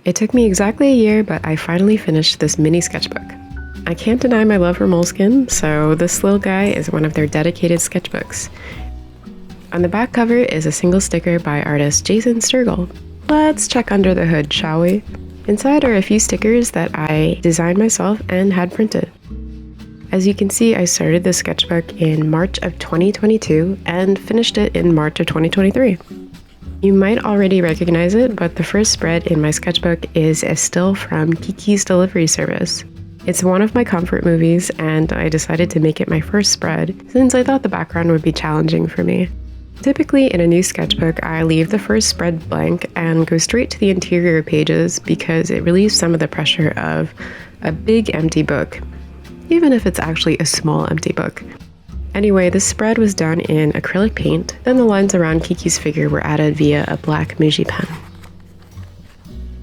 It took me exactly a year, but I finally finished this mini sketchbook. I can't deny my love for Moleskine, so this little guy is one of their dedicated sketchbooks. On the back cover is a single sticker by artist Jason Sturgill. Let's check under the hood, shall we? Inside are a few stickers that I designed myself and had printed. As you can see, I started this sketchbook in March of 2022 and finished it in March of 2023. You might already recognize it, but the first spread in my sketchbook is a still from Kiki's delivery service. It's one of my comfort movies, and I decided to make it my first spread since I thought the background would be challenging for me. Typically in a new sketchbook, I leave the first spread blank and go straight to the interior pages because it relieves some of the pressure of a big empty book, even if it's actually a small empty book. Anyway, the spread was done in acrylic paint, then the lines around Kiki's figure were added via a black Muji pen.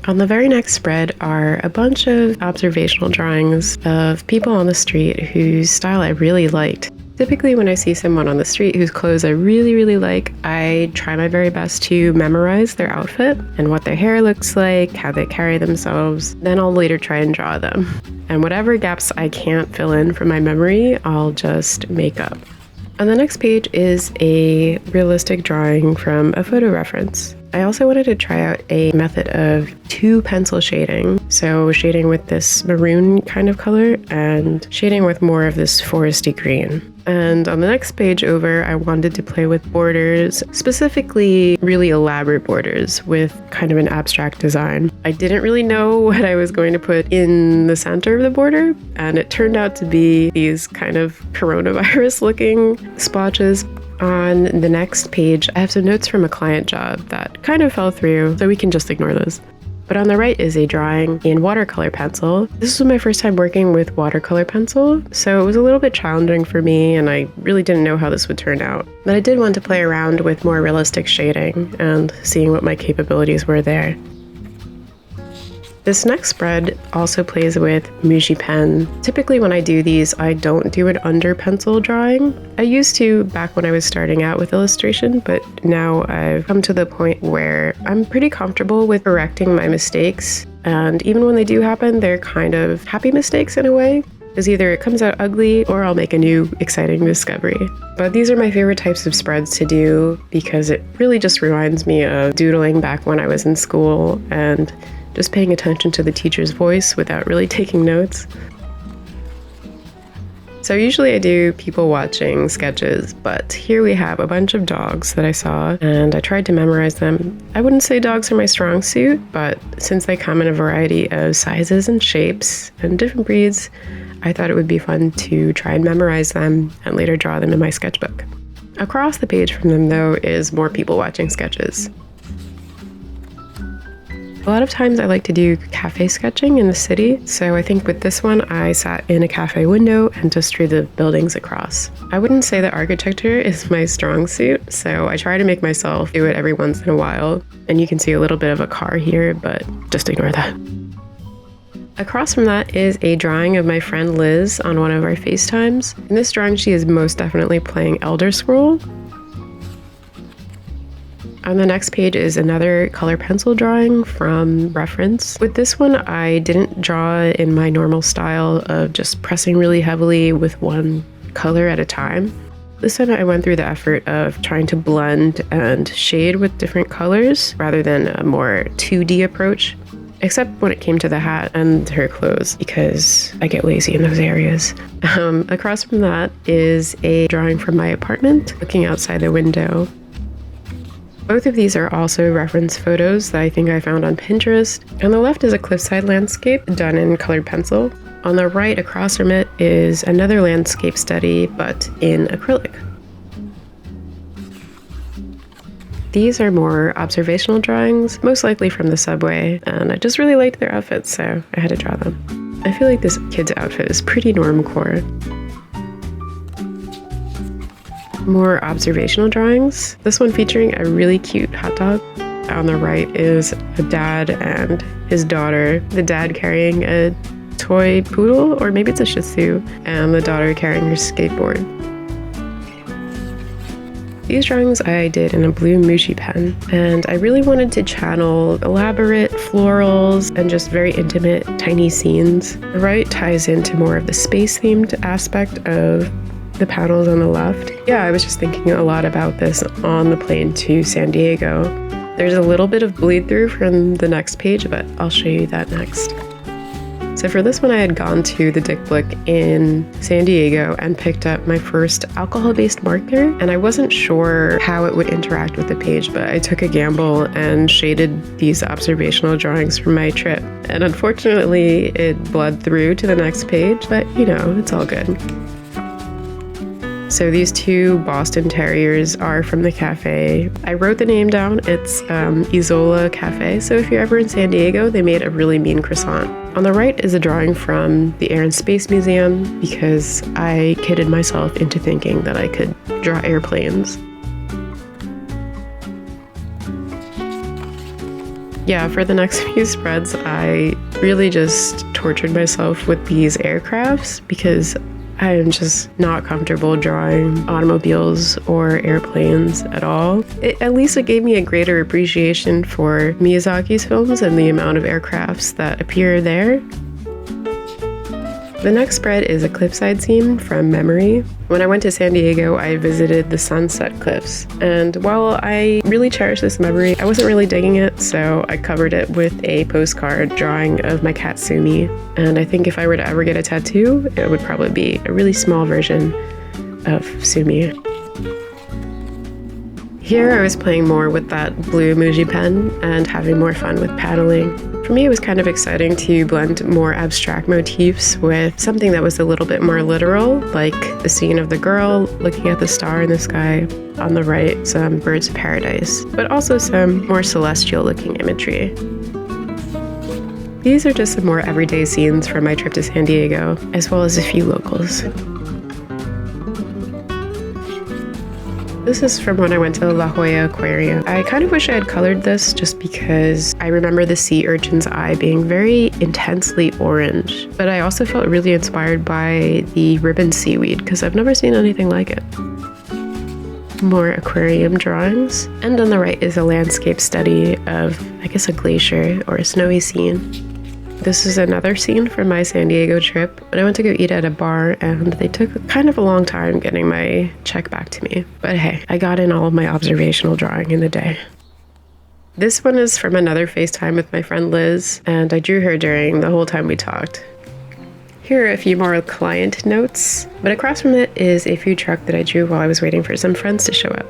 On the very next spread are a bunch of observational drawings of people on the street whose style I really liked. Typically when I see someone on the street whose clothes I really like, I try my very best to memorize their outfit and what their hair looks like, how they carry themselves. Then I'll later try and draw them. And whatever gaps I can't fill in from my memory, I'll just make up. On the next page is a realistic drawing from a photo reference. I also wanted to try out a method of two pencil shading. So shading with this maroon kind of color and shading with more of this foresty green. And on the next page over, I wanted to play with borders, specifically really elaborate borders with kind of an abstract design. I didn't really know what I was going to put in the center of the border, and it turned out to be these kind of coronavirus looking splotches. On the next page, I have some notes from a client job that kind of fell through, so we can just ignore those. But on the right is a drawing in watercolor pencil. This was my first time working with watercolor pencil, so it was a little bit challenging for me and I really didn't know how this would turn out. But I did want to play around with more realistic shading and seeing what my capabilities were there. This next spread also plays with Muji pen. Typically when I do these, I don't do an under pencil drawing. I used to back when I was starting out with illustration, but now I've come to the point where I'm pretty comfortable with correcting my mistakes. And even when they do happen, they're kind of happy mistakes in a way. Because either it comes out ugly or I'll make a new exciting discovery. But these are my favorite types of spreads to do because it really just reminds me of doodling back when I was in school and just paying attention to the teacher's voice without really taking notes. So usually I do people watching sketches, but here we have a bunch of dogs that I saw and I tried to memorize them. I wouldn't say dogs are my strong suit, but since they come in a variety of sizes and shapes and different breeds, I thought it would be fun to try and memorize them and later draw them in my sketchbook. Across the page from them though is more people watching sketches. A lot of times I like to do cafe sketching in the city, so I think with this one I sat in a cafe window and just drew the buildings across. I wouldn't say that architecture is my strong suit, so I try to make myself do it every once in a while, and you can see a little bit of a car here, but just ignore that. Across from that is a drawing of my friend Liz on one of our FaceTimes. In this drawing she is most definitely playing Elder Scroll. On the next page is another color pencil drawing from reference. With this one, I didn't draw in my normal style of just pressing really heavily with one color at a time. This time I went through the effort of trying to blend and shade with different colors rather than a more 2D approach, except when it came to the hat and her clothes, because I get lazy in those areas. Across from that is a drawing from my apartment, looking outside the window. Both of these are also reference photos that I think I found on Pinterest. On the left is a cliffside landscape done in colored pencil. On the right across from it is another landscape study, but in acrylic. These are more observational drawings, most likely from the subway, and I just really liked their outfits, so I had to draw them. I feel like this kid's outfit is pretty normcore. More observational drawings. This one featuring a really cute hot dog. On the right is a dad and his daughter. The dad carrying a toy poodle, or maybe it's a Shih Tzu, and the daughter carrying her skateboard. These drawings I did in a blue Muji pen, and I really wanted to channel elaborate florals and just very intimate, tiny scenes. The right ties into more of the space-themed aspect of the panels on the left. Yeah, I was just thinking a lot about this on the plane to San Diego. There's a little bit of bleed through from the next page, but I'll show you that next. So for this one, I had gone to the Dick Blick in San Diego and picked up my first alcohol-based marker, and I wasn't sure how it would interact with the page, but I took a gamble and shaded these observational drawings from my trip. And unfortunately, it bled through to the next page, but you know, it's all good. So these two Boston Terriers are from the cafe. I wrote the name down. It's Isola Cafe. So if you're ever in San Diego, they made a really mean croissant. On the right is a drawing from the Air and Space Museum because I kidded myself into thinking that I could draw airplanes. Yeah, for the next few spreads, I really just tortured myself with these aircrafts because I am just not comfortable drawing automobiles or airplanes at all. At least it gave me a greater appreciation for Miyazaki's films and the amount of aircrafts that appear there. The next spread is a cliffside scene from memory. When I went to San Diego, I visited the Sunset Cliffs, and while I really cherish this memory, I wasn't really digging it, so I covered it with a postcard drawing of my cat Sumi. And I think if I were to ever get a tattoo, it would probably be a really small version of Sumi. Here I was playing more with that blue Muji pen and having more fun with paddling. For me, it was kind of exciting to blend more abstract motifs with something that was a little bit more literal, like the scene of the girl looking at the star in the sky. On the right, some birds of paradise, but also some more celestial looking imagery. These are just some more everyday scenes from my trip to San Diego, as well as a few locals. This is from when I went to La Jolla Aquarium. I kind of wish I had colored this just because I remember the sea urchin's eye being very intensely orange, but I also felt really inspired by the ribbon seaweed because I've never seen anything like it. More aquarium drawings. And on the right is a landscape study of, I guess, a glacier or a snowy scene. This is another scene from my San Diego trip when I went to go eat at a bar and they took kind of a long time getting my check back to me. But hey, I got in all of my observational drawing in the day. This one is from another FaceTime with my friend Liz, and I drew her during the whole time we talked. Here are a few more client notes, but across from it is a food truck that I drew while I was waiting for some friends to show up.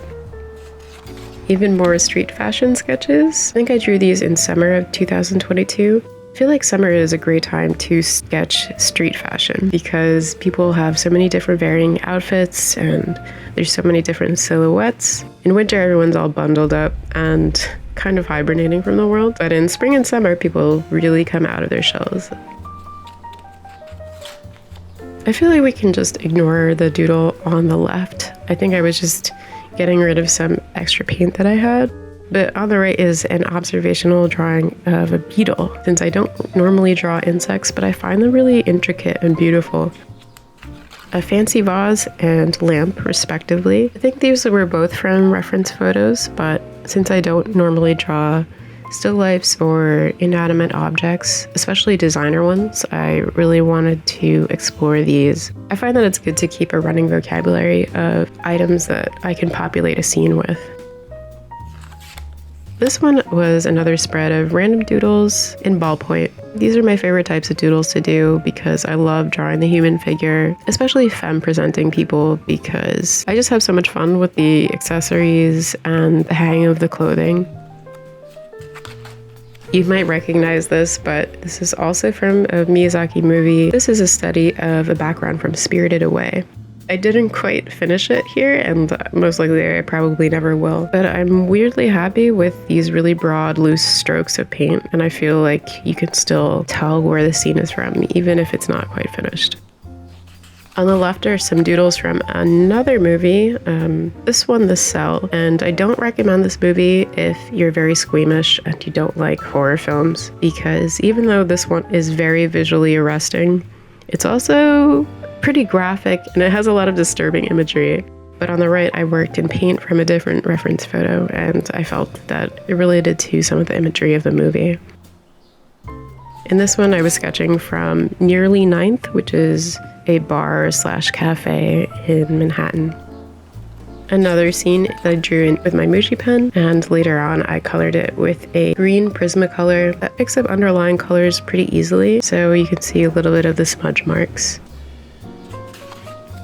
Even more street fashion sketches. I think I drew these in summer of 2022. I feel like summer is a great time to sketch street fashion because people have so many different varying outfits and there's so many different silhouettes. In winter, everyone's all bundled up and kind of hibernating from the world, but in spring and summer, people really come out of their shells. I feel like we can just ignore the doodle on the left. I think I was just getting rid of some extra paint that I had. But on the right is an observational drawing of a beetle, since I don't normally draw insects, but I find them really intricate and beautiful. A fancy vase and lamp, respectively. I think these were both from reference photos, but since I don't normally draw still lifes or inanimate objects, especially designer ones, I really wanted to explore these. I find that it's good to keep a running vocabulary of items that I can populate a scene with. This one was another spread of random doodles in ballpoint. These are my favorite types of doodles to do because I love drawing the human figure, especially femme presenting people, because I just have so much fun with the accessories and the hang of the clothing. You might recognize this, but this is also from a Miyazaki movie. This is a study of a background from Spirited Away. I didn't quite finish it here, and most likely I probably never will, but I'm weirdly happy with these really broad, loose strokes of paint, and I feel like you can still tell where the scene is from, even if it's not quite finished. On the left are some doodles from another movie, this one, The Cell, and I don't recommend this movie if you're very squeamish and you don't like horror films, because even though this one is very visually arresting, it's also pretty graphic and it has a lot of disturbing imagery. But on the right, I worked in paint from a different reference photo, and I felt that it related to some of the imagery of the movie. In this one, I was sketching from Nearly Ninth, which is a bar/cafe in Manhattan. Another scene that I drew in with my Muji pen, and later on I colored it with a green Prismacolor that picks up underlying colors pretty easily, so you can see a little bit of the smudge marks.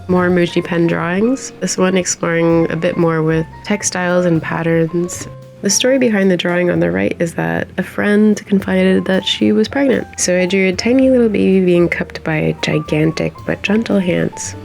More Muji pen drawings, this one exploring a bit more with textiles and patterns. The story behind the drawing on the right is that a friend confided that she was pregnant, so I drew a tiny little baby being cupped by gigantic but gentle hands.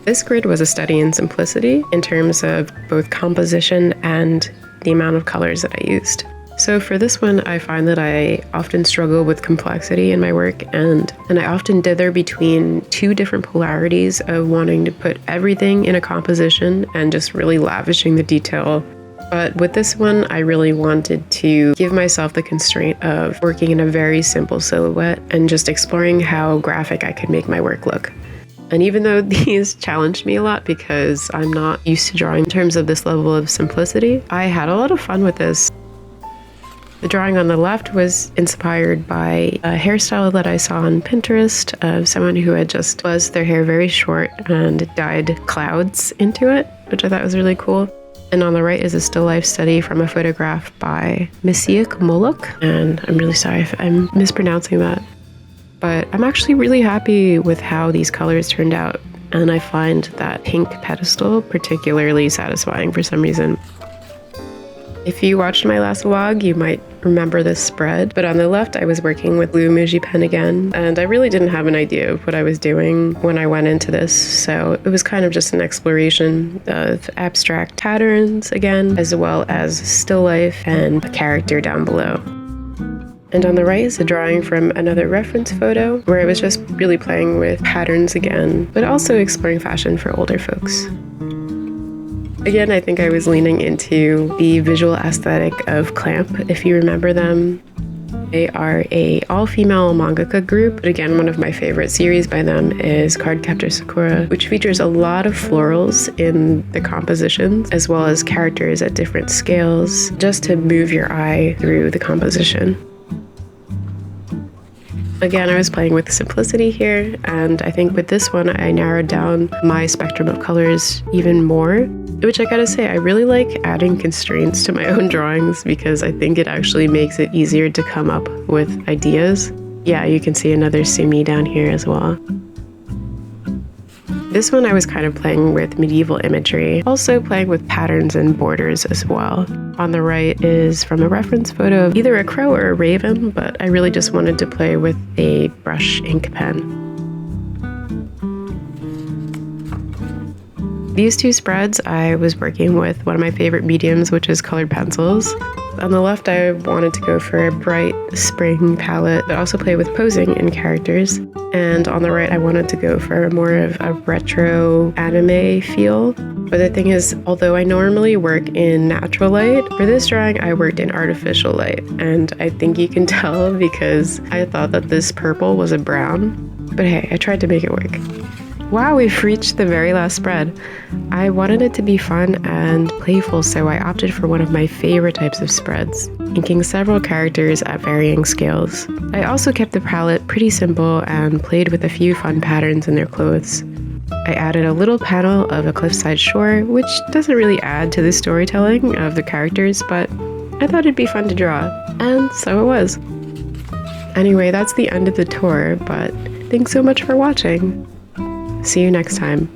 This grid was a study in simplicity in terms of both composition and the amount of colors that I used. So for this one, I find that I often struggle with complexity in my work, and I often dither between two different polarities of wanting to put everything in a composition and just really lavishing the detail. But with this one, I really wanted to give myself the constraint of working in a very simple silhouette and just exploring how graphic I could make my work look. And even though these challenged me a lot because I'm not used to drawing in terms of this level of simplicity, I had a lot of fun with this. The drawing on the left was inspired by a hairstyle that I saw on Pinterest of someone who had just buzzed their hair very short and dyed clouds into it, which I thought was really cool. And on the right is a still life study from a photograph by Misiak Molok, and I'm really sorry if I'm mispronouncing that. But I'm actually really happy with how these colors turned out, and I find that pink pedestal particularly satisfying for some reason. If you watched my last vlog, you might remember this spread, but on the left I was working with blue Muji pen again, and I really didn't have an idea of what I was doing when I went into this, so it was kind of just an exploration of abstract patterns again, as well as still life and a character down below. And on the right is a drawing from another reference photo where I was just really playing with patterns again, but also exploring fashion for older folks. Again, I think I was leaning into the visual aesthetic of Clamp, if you remember them. They are a all-female mangaka group, but again, one of my favorite series by them is Cardcaptor Sakura, which features a lot of florals in the compositions, as well as characters at different scales, just to move your eye through the composition. Again, I was playing with simplicity here, and I think with this one, I narrowed down my spectrum of colors even more, which I gotta say, I really like adding constraints to my own drawings because I think it actually makes it easier to come up with ideas. Yeah, you can see another simi down here as well. This one I was kind of playing with medieval imagery, also playing with patterns and borders as well. On the right is from a reference photo of either a crow or a raven, but I really just wanted to play with a brush ink pen. These two spreads, I was working with one of my favorite mediums, which is colored pencils. On the left, I wanted to go for a bright spring palette, but also play with posing and characters. And on the right, I wanted to go for more of a retro anime feel. But the thing is, although I normally work in natural light, for this drawing, I worked in artificial light. And I think you can tell because I thought that this purple was a brown. But hey, I tried to make it work. Wow, we've reached the very last spread. I wanted it to be fun and playful, so I opted for one of my favorite types of spreads, inking several characters at varying scales. I also kept the palette pretty simple and played with a few fun patterns in their clothes. I added a little panel of a cliffside shore, which doesn't really add to the storytelling of the characters, but I thought it'd be fun to draw, and so it was. Anyway, that's the end of the tour, but thanks so much for watching. See you next time.